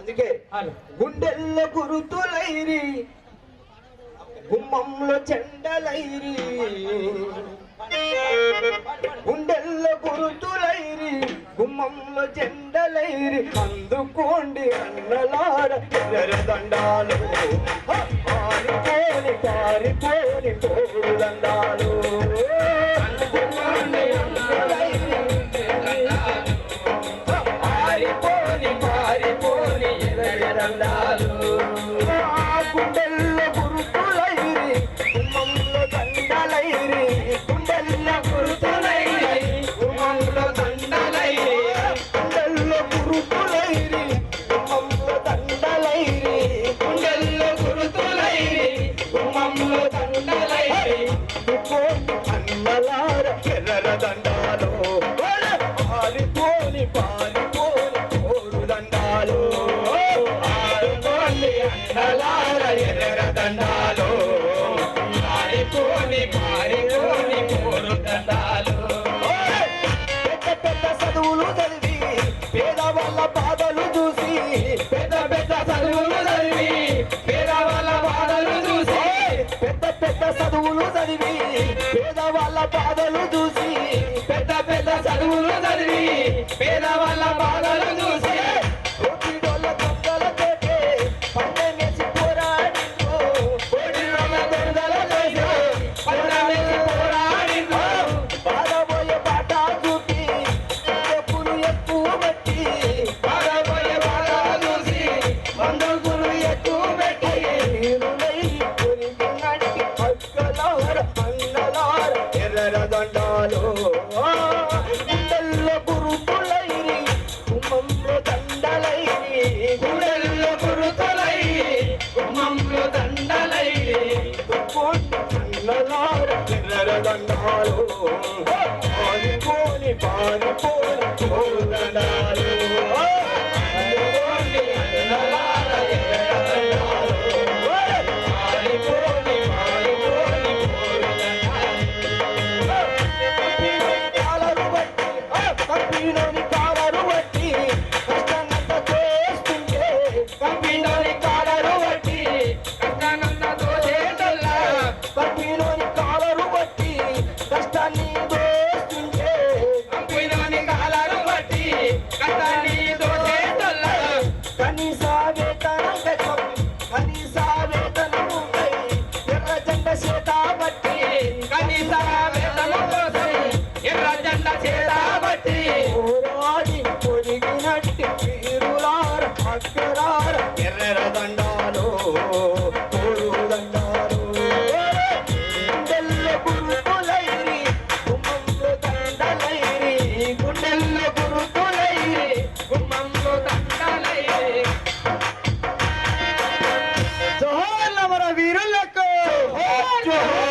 అందుకే గుండెల్లో గురుతులైరి గుమ్మంలో చెండలైరి గుండెల్లో గురుతులైరి గుమ్మంలో జెండలైరి అందుకోండి అన్నలార ఎర్రదండాలు పారిపోని పారిపోని పోరు దండాలు పారిపోని పారిపోని ఎర్రదండాలు గుండెల్లో గురుతులైరి గుమ్మంలో దండలైరి గుండెల్లో గురుతులైరి గుమ్మంలో దండలైరి గుండెల్లో గురుతులైరి గుమ్మంలో దండలైరి గుండెల్లో గురుతులైరి గుమ్మంలో దండలైరి అన్నలార ఎర్ర దండాలు పారిపోని పారిపోని పోరు దండాలు ఆడుకోండి అన్నలార ఎర్ర దండాలు పారిపోని పారిపోని పోరు దండాలు పెద్ద పెద్ద చదువులు చదివి పేదవాళ్ళ బాధలు చూసి పెద్ద పెద్ద చదువులు చదివి పేదవాళ్ళ బాధలు చూసి పెద్ద పెద్ద చదువులు చదివి పేదవాళ్ళ బాధలు చూసి పెద్ద పెద్ద చదువులు చదివి పేదవాళ్ళ బాధలు చూసి కోటిడోళ్ళ దొంగలతోటే పందెమేసి పోరాడిండ్రు కోటిడోళ్ళ దొంగలతోటే పందెమేసి పోరాడిండ్రు బాధపోయే బాట చూపి చెప్పులు ఎక్కువ బట్టి బాధపోయే బాట చూసి బంధువులు ఎక్కువ పెట్టి నీరులై కొరిగినట్టి అక్కలార అన్నలార ఎర్ర దండాలు గుండెల్లో గురుతులైరి గుమ్మంలో దండలైరి గుండెల్లో గురుతులైరి గుమ్మంలో దండలైరి అన్నలార ఎర్ర దండాలు పారిపోని పారిపోని పోరు దండాలు అన్నలార ఎర్ర దండాలు పారిపోని పారిపోని పోరు కంపిలోని కాలరు బట్టి కష్టనంత చేస్తుంటే కంపిలోని కాలరు బట్టి కష్టానంత చేస్తల్లా కంపిలోని కాలరు బట్టి కష్టాన్ని